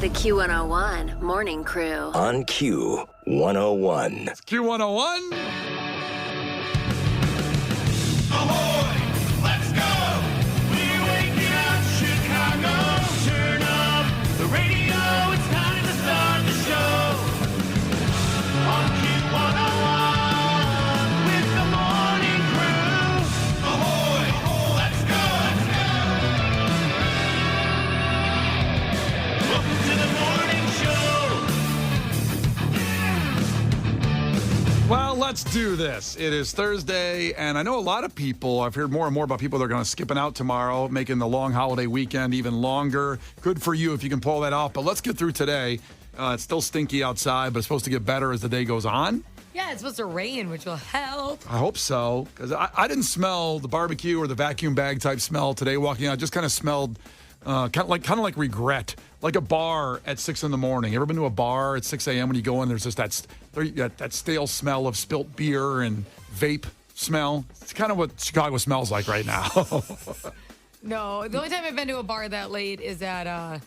The Q101 Morning Crew. On Q101. It's Q101. Ahoy! Let's go! We're waking up Chicago. Turn up the radio. It's time to start the show. On Q101 with the Morning Crew. Ahoy! Let's go! Welcome to the morning show. Well, let's do this. It is Thursday, and I know a lot of people, I've heard more and more about people that are going to skipping out tomorrow, making the long holiday weekend even longer. Good for you if you can pull that off. But let's get through today. It's still stinky outside, but it's supposed to get better as the day goes on. Yeah, it's supposed to rain, which will help. I hope so, because I didn't smell the barbecue or the vacuum bag type smell today walking out. It just kind of smelled kind of like regret, like a bar at 6 in the morning. Ever been to a bar at 6 a.m. when you go in, there's just that stale smell of spilt beer and vape smell? It's kind of what Chicago smells like right now. No, the only time I've been to a bar that late is at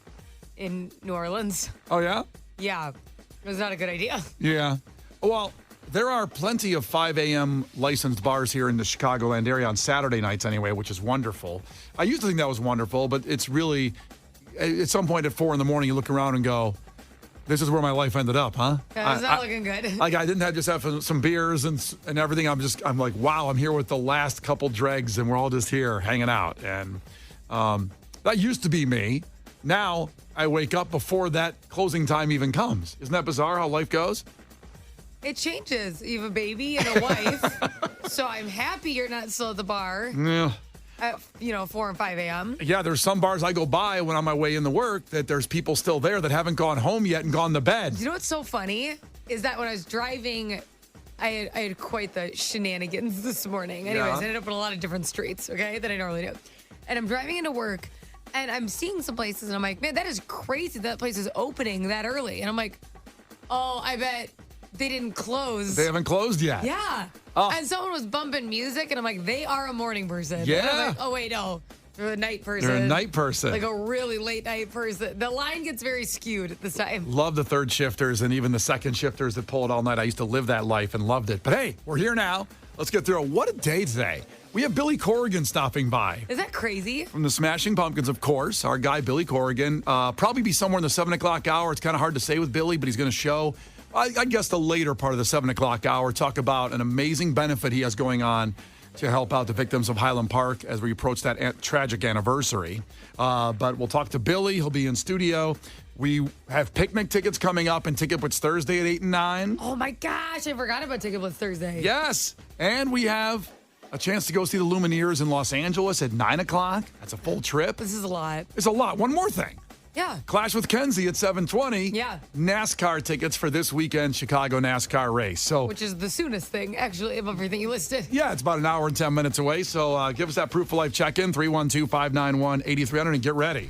in New Orleans. Oh, yeah? Yeah, it was not a good idea. Yeah. Well, there are plenty of 5 a.m. licensed bars here in the Chicagoland area on Saturday nights anyway, which is wonderful. I used to think that was wonderful, but it's really, at some point at 4 in the morning, you look around and go, this is where my life ended up, huh? Yeah, it's not looking good. Like I didn't just have some beers and everything. I'm like, wow, I'm here with the last couple dregs and we're all just here hanging out. And that used to be me. Now I wake up before that closing time even comes. Isn't that bizarre how life goes? It changes. You have a baby and a wife, so I'm happy you're not still at the bar Yeah. at 4 and 5 a.m. Yeah, there's some bars I go by when on my way in the work that there's people still there that haven't gone home yet and gone to bed. You know what's so funny is that when I was driving, I had quite the shenanigans this morning. Anyways, Yeah. I ended up in a lot of different streets, okay, than I normally do. And I'm driving into work, and I'm seeing some places, and I'm like, man, that is crazy that place is opening that early. And I'm like, oh, I bet they didn't close. They haven't closed yet. Yeah. Oh. And someone was bumping music, and I'm like, they are a morning person. Yeah. And I'm like, oh, wait, no. They're a night person. They're a night person. Like a really late night person. The line gets very skewed at this time. Love the third shifters and even the second shifters that pull it all night. I used to live that life and loved it. But hey, we're here now. Let's get through it. What a day today. We have Billy Corrigan stopping by. Is that crazy? From the Smashing Pumpkins, of course. Our guy, Billy Corrigan. Probably be somewhere in the 7 o'clock hour. It's kind of hard to say with Billy, but he's going to show, I guess, the later part of the 7 o'clock hour. Talk about an amazing benefit he has going on to help out the victims of Highland Park as we approach that tragic anniversary. But we'll talk to Billy. He'll be in studio. We have picnic tickets coming up and Ticket Blitz Thursday at 8 and 9. Oh, my gosh. I forgot about Ticket Blitz Thursday. Yes. And we have a chance to go see the Lumineers in Los Angeles at 9 o'clock. That's a full trip. This is a lot. It's a lot. One more thing. Yeah. Clash with Kenzie at 7:20. Yeah. NASCAR tickets for this weekend Chicago NASCAR race. So, Which is the soonest thing, actually, of everything you listed. yeah, it's about an hour and 10 minutes away. So give us that proof of life check-in, 312-591-8300, and get ready.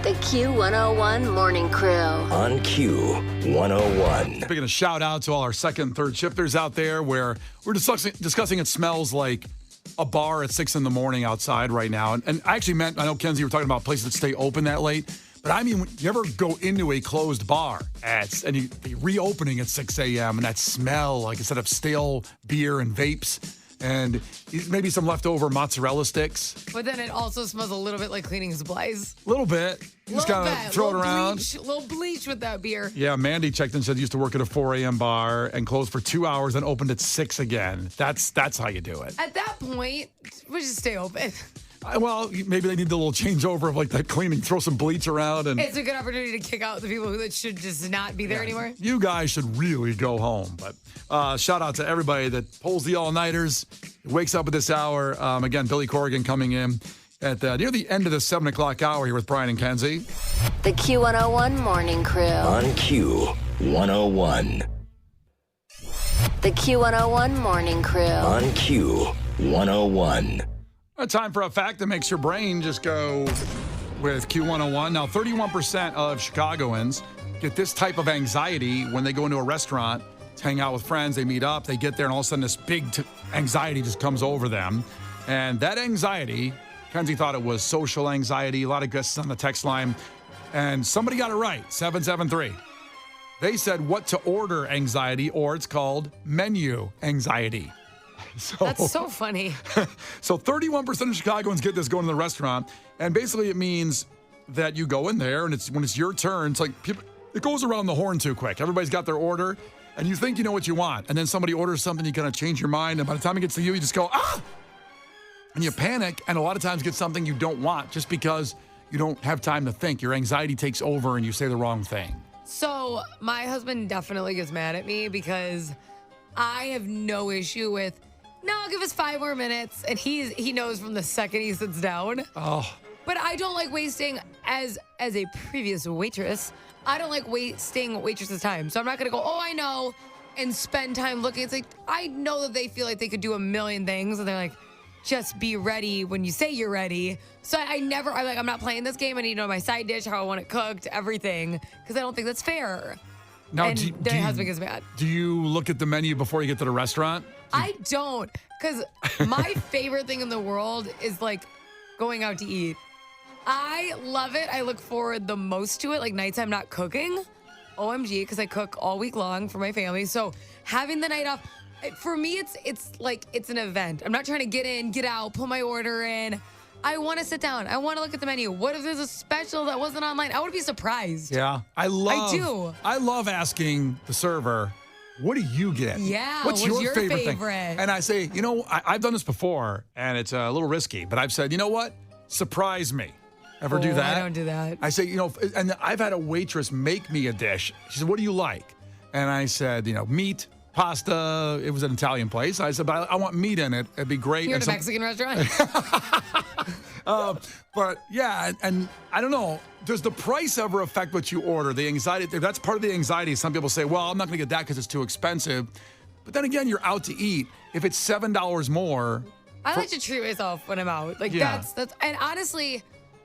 The Q101 Morning Crew. On Q101. Speaking of shout out to all our second and third shifters out there, where we're discussing it smells like a bar at 6 in the morning outside right now. And I actually meant, I know, Kenzie, you were talking about places that stay open that late. But I mean, when you ever go into a closed bar and the reopening at 6 a.m. and that smell, like instead of stale beer and vapes and maybe some leftover mozzarella sticks. But then it also smells a little bit like cleaning supplies. A little bit. You just kind of throw it around. A little bleach with that beer. Yeah, Mandy checked and said used to work at a 4 a.m. bar and closed for 2 hours and opened at 6 again. That's how you do it. At that point, we just stay open. Well, maybe they need the little changeover of like that cleaning, throw some bleach around. And It's a good opportunity to kick out the people who should just not be there anymore. you guys should really go home. But shout out to everybody that pulls the all-nighters, wakes up at this hour. Again, Billy Corrigan coming in at near the end of the 7 o'clock hour here with Brian and Kenzie. The Q101 Morning Crew. On Q101. The Q101 Morning Crew. On Q101. Time for a fact that makes your brain just go with Q101. Now, 31% of Chicagoans get this type of anxiety when they go into a restaurant to hang out with friends. They meet up, they get there, and all of a sudden this big anxiety just comes over them. And that anxiety, Kenzie thought it was social anxiety. A lot of guests on the text line And somebody got it right, 773. They said what to order anxiety, or it's called menu anxiety. So, That's so funny. So 31% of Chicagoans get this going to the restaurant. And basically it means that you go in there and when it's your turn, it's like it goes around the horn too quick. Everybody's got their order and you think you know what you want. And then somebody orders something, you kind of change your mind. And by the time it gets to you, you just go, ah! And you panic and a lot of times get something you don't want just because you don't have time to think. Your anxiety takes over and you say the wrong thing. So my husband definitely gets mad at me because I have no issue with, no, give us 5 more minutes. And he knows from the second he sits down. Oh, But I don't like wasting, as a previous waitress, I don't like wasting waitresses' time. So I'm not going to go, oh, I know, and spend time looking. It's like, I know that they feel like they could do a million things. And they're like, just be ready when you say you're ready. So I'm not playing this game. I need to know my side dish, how I want it cooked, everything. Because I don't think that's fair. now And my husband gets mad. Do you look at the menu before you get to the restaurant? I don't, because my favorite thing in the world is like going out to eat. I love it. I look forward the most to it, like nights I'm not cooking. OMG, because I cook all week long for my family. So having the night off, for me, it's like it's an event. I'm not trying to get in, get out, put my order in. I want to sit down. I want to look at the menu. What if there's a special that wasn't online? I would be surprised. Yeah, I do. I love asking the server, what do you get? Yeah, what's your favorite thing? favorite? And I say, I've done this before, and it's a little risky, but I've said, you know what? Surprise me. Ever do that? I don't do that. I say, and I've had a waitress make me a dish. She said, what do you like? And I said, meat, pasta. It was an Italian place. I said, but I want meat in it. It'd be great. You're at a Mexican restaurant? But yeah, and I don't know, does the price ever affect what you order? The anxiety, if that's part of the anxiety. Some people say, well, I'm not going to get that because it's too expensive. But then again, you're out to eat. If it's $7 more. I like to treat myself when I'm out. Like Yeah. that's and honestly,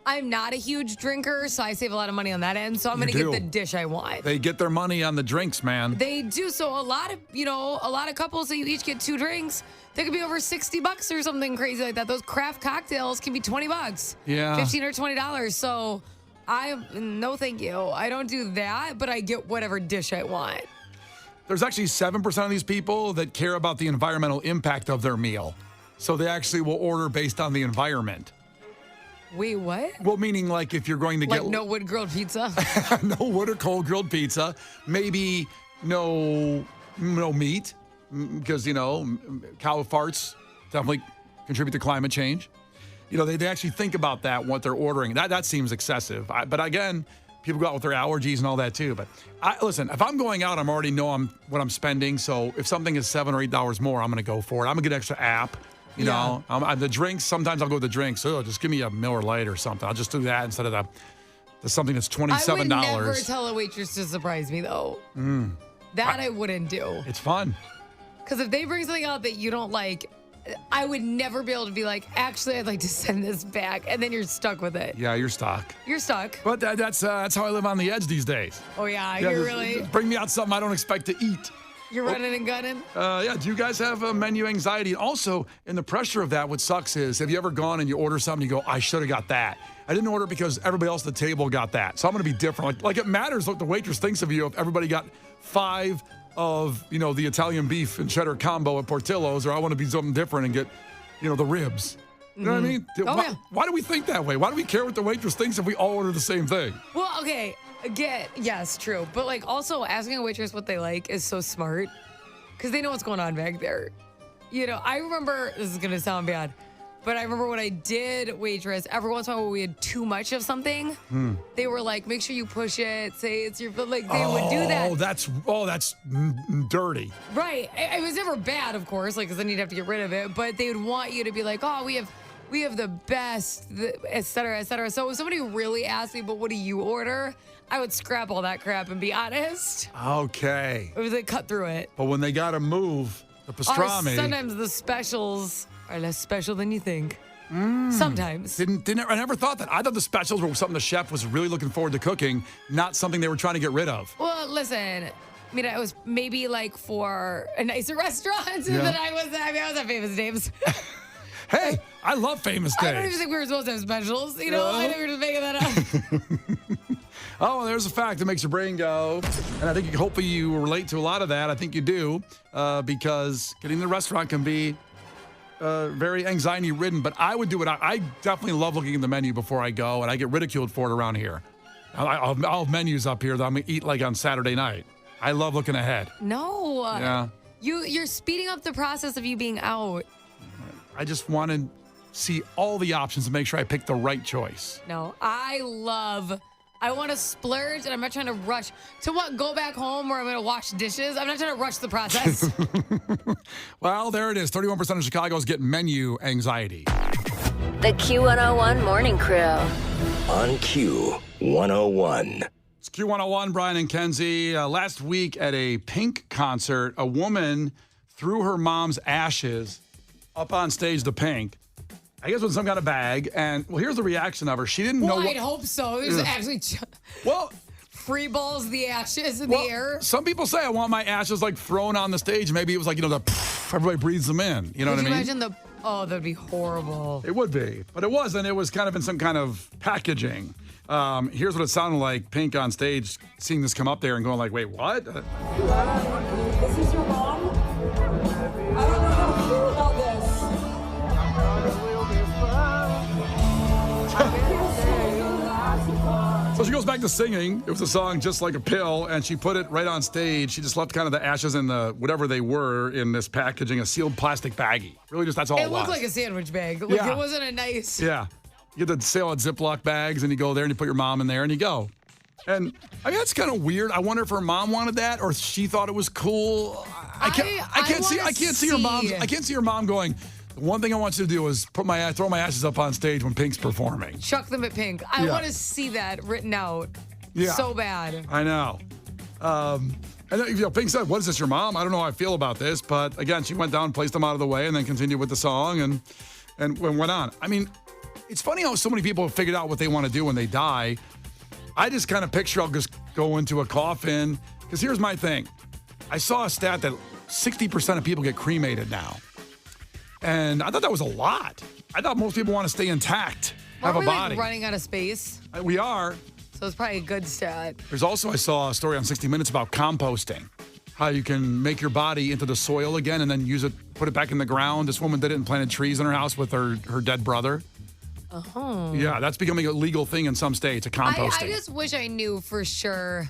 I'm not a huge drinker, so I save a lot of money on that end. So I'm You gonna get do. the dish I want. They get their money on the drinks, man. They do. So a lot of couples that you each get 2 drinks, they could be over $60 or something crazy like that. Those craft cocktails can be $20. Yeah. $15 or $20. So no thank you. I don't do that, but I get whatever dish I want. There's actually 7% of these people that care about the environmental impact of their meal. So they actually will order based on the environment. Wait, what? Well, meaning like if you're going to Like get no wood grilled pizza? no wood or cold grilled pizza, maybe no meat, because cow farts definitely contribute to climate change. They actually think about that what they're ordering. That seems excessive. But again, people go out with their allergies and all that too. But listen, if I'm going out, I'm already know what I'm spending. So if something is $7 or $8 more, I'm going to go for it. I'm going to get an extra app. The drinks, sometimes I'll go with the drinks. So just give me a Miller Lite or something. I'll just do that instead of the something that's $27. I would never tell a waitress to surprise me, though. That I wouldn't do. It's fun. Because if they bring something out that you don't like, I would never be able to be like, actually, I'd like to send this back. And then you're stuck with it. Yeah, you're stuck. You're stuck. But that's how I live on the edge these days. Oh, yeah. Yeah, You're just really, bring me out something I don't expect to eat. you're running and gunning. Do you guys have menu anxiety? And also, in the pressure of that, what sucks is, have you ever gone and you order something, you go, I should have got that. I didn't order because everybody else at the table got that. So I'm going to be different. Like it matters what the waitress thinks of you if everybody got 5 of, the Italian beef and cheddar combo at Portillo's, or I want to be something different and get, the ribs. You know what I mean? yeah. Why do we think that way? Why do we care what the waitress thinks if we all order the same thing? Well, okay. Again, yes, true. But like also asking a waitress what they like is so smart because they know what's going on back there. I remember, this is going to sound bad, but I remember when I did waitress, every once in a while when we had too much of something, they were like, make sure you push it, say it's your, but like they would do that. That's dirty. Right. It was never bad, of course, like because then you'd have to get rid of it, but they would want you to be like, oh, we have the best, et cetera, et cetera. So if somebody really asked me, but what do you order? I would scrap all that crap and be honest. Okay. It was like cut through it. But when they got to move the pastrami. Or sometimes the specials are less special than you think. Sometimes. I never thought that. I thought the specials were something the chef was really looking forward to cooking, not something they were trying to get rid of. Well, listen, it was maybe like for a nicer restaurant Yeah. than I was at Famous Dave's. Hey, I love Famous I don't Days. even think we were supposed to have specials. I think we were just making that up. Oh, well, there's a fact that makes your brain go. And I think hopefully you relate to a lot of that. I think you do because getting to the restaurant can be very anxiety-ridden. But I would do it. I definitely love looking at the menu before I go, and I get ridiculed for it around here. I'll have menus up here that I'm going to eat like on Saturday night. I love looking ahead. No. Yeah. You're speeding up the process of you being out. I just want to see all the options to make sure I pick the right choice. No, I want to splurge, and I'm not trying to rush to go back home where I'm going to wash dishes. I'm not trying to rush the process. Well, there it is. 31% of Chicago's getting menu anxiety. The Q101 Morning Crew. On Q101. It's Q101, Brian and Kenzie. Last week at a Pink concert, a woman threw her mom's ashes up on stage to Pink. I guess with some kind of bag. And, well, here's the reaction of her. She didn't know Well, what... I'd hope so. There's actually Well... free balls the ashes in the air. Some people say I want my ashes like thrown on the stage. Maybe it was like, everybody breathes them in. You know what I mean? Imagine that'd be horrible. It would be, but it wasn't. It was kind of in some kind of packaging. Here's what it sounded like, Pink on stage, seeing this come up there and going like, wait, what? This is your mom? I don't know how to feel about this. So she goes back to singing. It was a song Just Like a Pill, and she put it right on stage. She just left kind of the ashes in the whatever they were in this packaging, a sealed plastic baggie. Really just that's all it was. It looked like a sandwich bag. Like, Yeah. It wasn't a nice... Yeah. You get the sale at Ziploc bags, and you go there and you put your mom in there and you go. And I mean, that's kind of weird. I wonder if her mom wanted that or she thought it was cool. I can't see her mom going, the one thing I want you to do is throw my ashes up on stage when Pink's performing. Chuck them at Pink. I want to see that written out so bad. I know. And then, Pink said, what is this, your mom? I don't know how I feel about this. But again, she went down, placed them out of the way, and then continued with the song and went on. I mean, it's funny how so many people have figured out what they want to do when they die. I just kind of picture I'll just go into a coffin. Because here's my thing. I saw a stat that 60% of people get cremated now. And I thought that was a lot. I thought most people want to stay intact, have Aren't a we body. like running out of space? We are. So it's probably a good stat. There's also, I saw a story on 60 Minutes about composting. How you can make your body into the soil again and then use it, put it back in the ground. This woman did it and planted trees in her house with her dead brother. Oh. Yeah, that's becoming a legal thing in some states, a composting. I just wish I knew for sure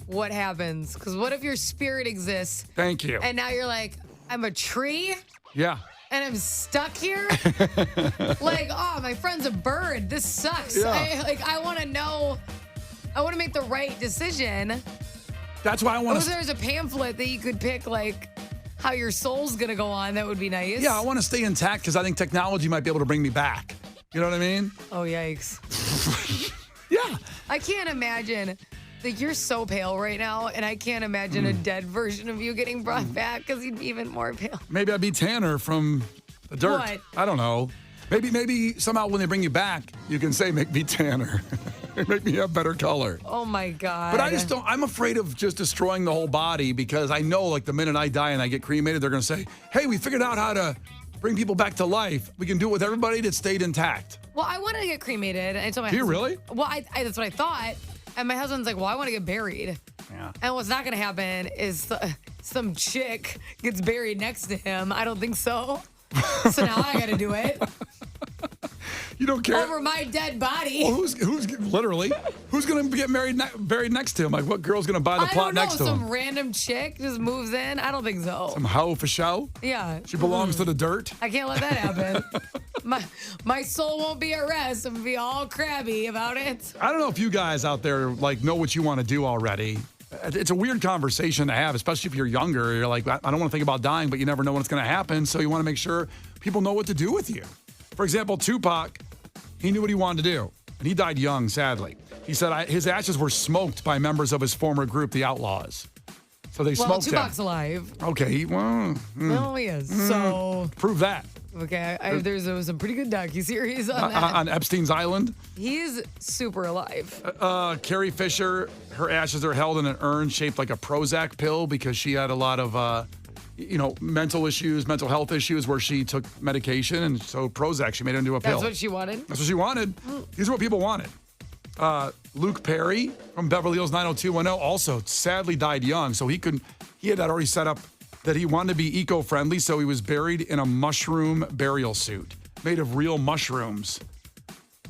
what happens. Because what if your spirit exists Thank you. and now you're like, I'm a tree Yeah. and I'm stuck here? Like, oh, my friend's a bird. This sucks. Yeah. I want to know. I want to make the right decision. That's why I want If to... there's a pamphlet that you could pick, like, how your soul's going to go on, that would be nice. Yeah, I want to stay intact because I think technology might be able to bring me back. You know what I mean? Oh, yikes. Yeah. I can't imagine. Like, you're so pale right now, and I can't imagine a dead version of you getting brought back because you'd be even more pale. Maybe I'd be Tanner from the dirt. What? I don't know. Maybe somehow when they bring you back, you can say, make me Tanner. Make me have better color. Oh, my God. But I just don't, I'm afraid of just destroying the whole body because I know like the minute I die and I get cremated, they're going to say, hey, we figured out how to bring people back to life. We can do it with everybody that stayed intact. Well, I wanted to get cremated. I told my Do you husband- really? Well, that's what I thought. And my husband's like, well, I want to get buried. Yeah. And what's not going to happen is some chick gets buried next to him. I don't think so. So now I got to do it. You don't care. Over my dead body. Well, who's literally, who's going to get buried next to him? Like what girl's going to buy the I plot don't know. next to him? Some random chick just moves in. I don't think so. Some hoe for show? Yeah. She belongs to the dirt? I can't let that happen. my soul won't be at rest. I'm gonna be all crabby about it. I don't know if you guys out there like know what you want to do already. It's a weird conversation to have, especially if you're younger. You're like, I don't want to think about dying, but you never know when it's going to happen. So you want to make sure people know what to do with you. For example, Tupac, he knew what he wanted to do, and he died young, sadly. He said his ashes were smoked by members of his former group, the Outlaws. So they smoked him. Tupac's alive. Okay, well, No, he is. So, prove that. okay, there's a pretty good docuseries on that. On Epstein's Island. He's super alive. Carrie Fisher, her ashes are held in an urn shaped like a Prozac pill because she had a lot of, mental health issues where she took medication. And so Prozac, she made it into a pill. That's what she wanted. That's what she wanted. These are what people wanted. Luke Perry from Beverly Hills 90210 also sadly died young. So he had already set up that he wanted to be eco-friendly. So he was buried in a mushroom burial suit made of real mushrooms.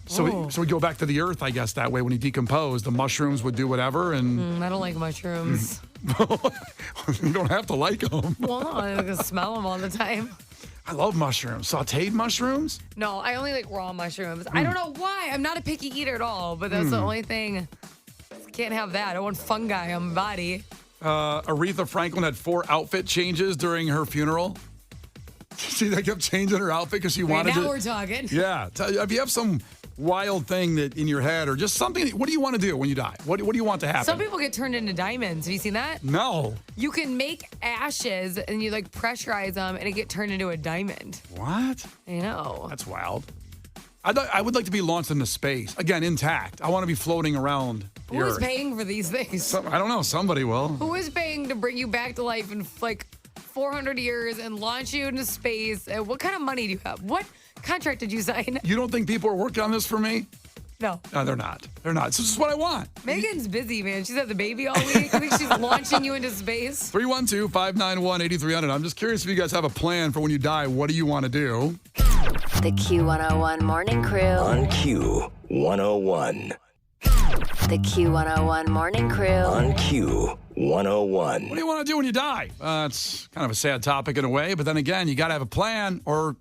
So he'd go back to the earth, I guess, that way. When he decomposed, the mushrooms would do whatever. And I don't like mushrooms. you don't have to like them. Well, no, I can smell them all the time. I love mushrooms. Sauteed mushrooms? No, I only like raw mushrooms. I don't know why. I'm not a picky eater at all, but that's the only thing. Can't have that. I want fungi on my body. Aretha Franklin had 4 outfit changes during her funeral. See, they kept changing her outfit because she wanted to. Now we're talking. Yeah. If you have some wild thing that in your head or just something, what do you want to do when you die? What do you want to happen? Some people get turned into diamonds. Have you seen that? No. You can make ashes and you like pressurize them and it get turned into a diamond. What? I know. That's wild. I would like to be launched into space. Again, intact. I want to be floating around the Who is Earth. paying for these things? I don't know. Somebody will. Who is paying to bring you back to life in like 400 years and launch you into space? And what kind of money do you have? What contract did you sign? You don't think people are working on this for me? No. No, they're not. They're not. This is what I want. Megan's busy, man. She's had the baby all week. I think she's launching you into space. 312-591-8300. I'm just curious if you guys have a plan for when you die. What do you want to do? The Q101 Morning Crew. On Q101. The Q101 Morning Crew. On Q101. What do you want to do when you die? It's kind of a sad topic in a way, but then again, you got to have a plan or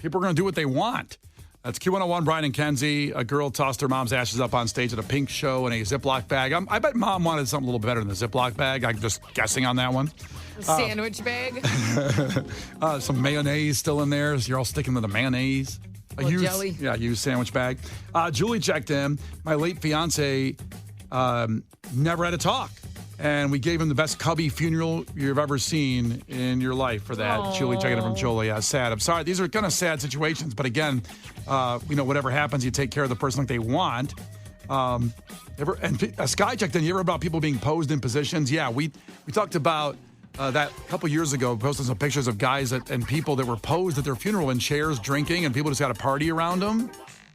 people are going to do what they want. That's Q101, Brian and Kenzie. A girl tossed her mom's ashes up on stage at a pink show in a Ziploc bag. I bet mom wanted something a little better than the Ziploc bag. I'm just guessing on that one. Sandwich bag. Some mayonnaise still in there. So you're all sticking with the mayonnaise. Jelly. Yeah, used sandwich bag. Julie checked in. My late fiance never had a talk. And we gave him the best cubby funeral you've ever seen in your life for that. Aww. Julie checking in from Julie. Sad. I'm sorry. These are kind of sad situations. But again, whatever happens, you take care of the person like they want. Sky checked in. You ever about people being posed in positions? Yeah, we talked about that a couple years ago, posted some pictures of guys and people that were posed at their funeral in chairs drinking, and people just got a party around them.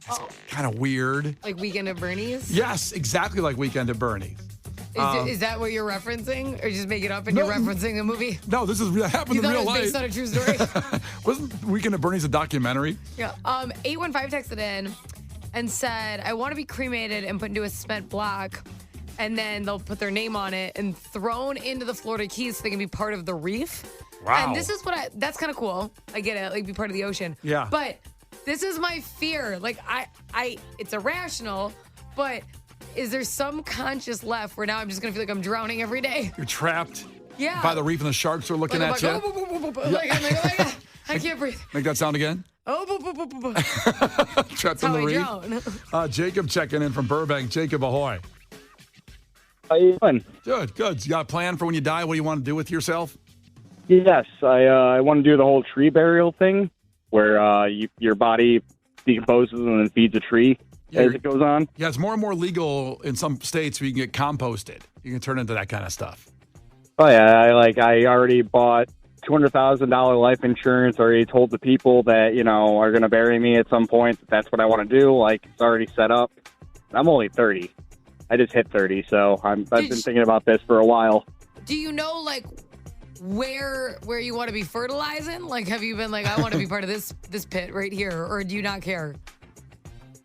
It's kind of weird. Like Weekend at Bernie's? Yes, exactly like Weekend at Bernie's. Is that what you're referencing? Or just make it up and you're referencing a movie? No, this happened You in thought real it was life. based on a true story? Wasn't Weekend at Bernie's a documentary? Yeah. 815 texted in and said, I want to be cremated and put into a cement block, and then they'll put their name on it and thrown into the Florida Keys so they can be part of the reef. Wow. And this is that's kind of cool. I get it, like be part of the ocean. Yeah. But this is my fear. Like it's irrational, but is there some conscious left where now I'm just gonna feel like I'm drowning every day? You're trapped Yeah. by the reef and the sharks are looking Like, at you. I'm like, oh my God, I can't breathe. Make that sound again. That's Trapped in how the I reef. drown. Jacob checking in from Burbank. Jacob, ahoy. How you doing? Good. You got a plan for when you die? What do you want to do with yourself? Yes, I want to do the whole tree burial thing, where your body decomposes and then feeds a tree as it goes on. Yeah, it's more and more legal in some states where you can get composted. You can turn into that kind of stuff. Oh yeah, I already bought $200,000 life insurance. Already told the people that are going to bury me at some point. That's what I want to do. Like, it's already set up. I'm only 30. I just hit 30, so I've been thinking about this for a while. Do you know like where you want to be fertilizing? Like, have you been like, I want to be part of this pit right here, or do you not care?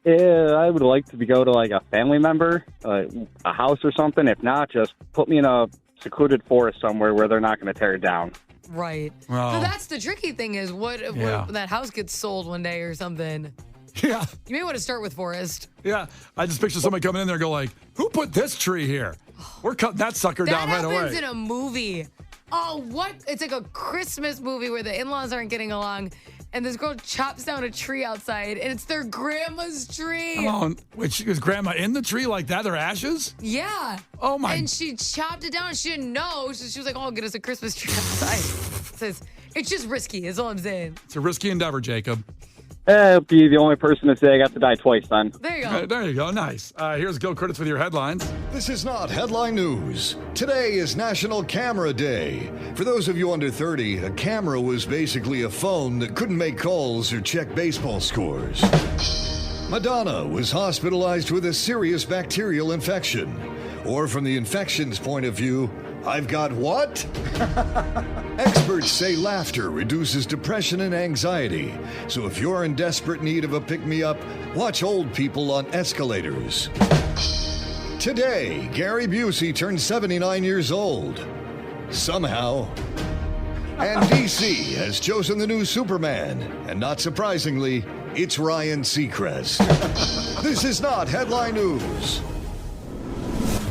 Yeah, I would like to go to like a family member, a house or something. If not, just put me in a secluded forest somewhere where they're not going to tear it down. Right. Well, So that's the tricky thing is what if that house gets sold one day or something? Yeah. You may want to start with forest. Yeah. I just picture somebody coming in there and go like, who put this tree here? We're cutting that sucker down right That happens away. in a movie. Oh, what? It's like a Christmas movie where the in-laws aren't getting along, and this girl chops down a tree outside, and it's their grandma's tree. Come on. Wait, was grandma in the tree like that? Their ashes? Yeah. Oh, my. And she chopped it down. She didn't know. So she was like, oh, get us a Christmas tree outside. Says, it's just risky, is all I'm saying. It's a risky endeavor, Jacob. I'll be the only person to say I got to die twice then. There you go. There you go. Nice. Here's Gil Curtis with your headlines. This is not headline news. Today is National Camera Day. For those of you under 30, a camera was basically a phone that couldn't make calls or check baseball scores. Madonna was hospitalized with a serious bacterial infection. Or from the infection's point of view, I've got what? Experts say laughter reduces depression and anxiety. So if you're in desperate need of a pick-me-up, watch old people on escalators. Today, Gary Busey turned 79 years old. Somehow. And DC has chosen the new Superman. And not surprisingly, it's Ryan Seacrest. This is not headline news.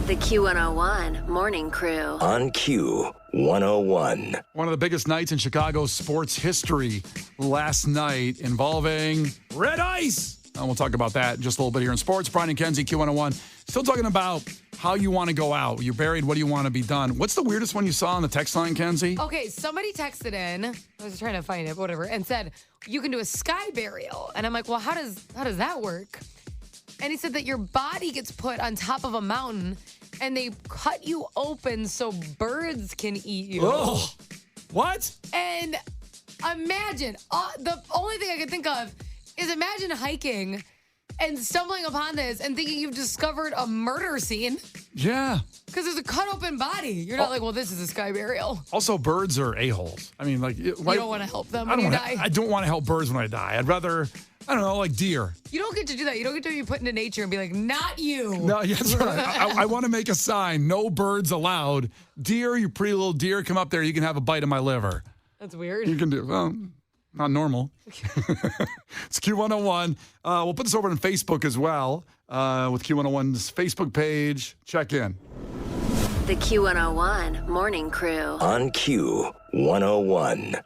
The Q101 Morning Crew. On Q101. One of the biggest nights in Chicago sports history last night involving red ice. And we'll talk about that in just a little bit here in sports. Brian and Kenzie, Q101. Still talking about how you want to go out. You're buried. What do you want to be done? What's the weirdest one you saw on the text line, Kenzie? Okay, somebody texted in. I was trying to find it, whatever, and said you can do a sky burial. And I'm like, well, how does that work? And he said that your body gets put on top of a mountain and they cut you open so birds can eat you. Oh, what? And imagine, the only thing I can think of is imagine hiking and stumbling upon this and thinking you've discovered a murder scene. Yeah. Because there's a cut open body. You're not like, well, this is a sky burial. Also, birds are a-holes. I mean, like... You don't want to help them when you die. I don't want to help birds when I die. I'd rather... I don't know, like deer. You don't get to do that. You don't get to be put into nature and be like, not you. No, yeah, that's right. I want to make a sign, no birds allowed. Deer, you pretty little deer, come up there. You can have a bite of my liver. That's weird. You can do, well, not normal. It's Q101. We'll put this over on Facebook as well with Q101's Facebook page. Check in. The Q101 Morning Crew. On Q101.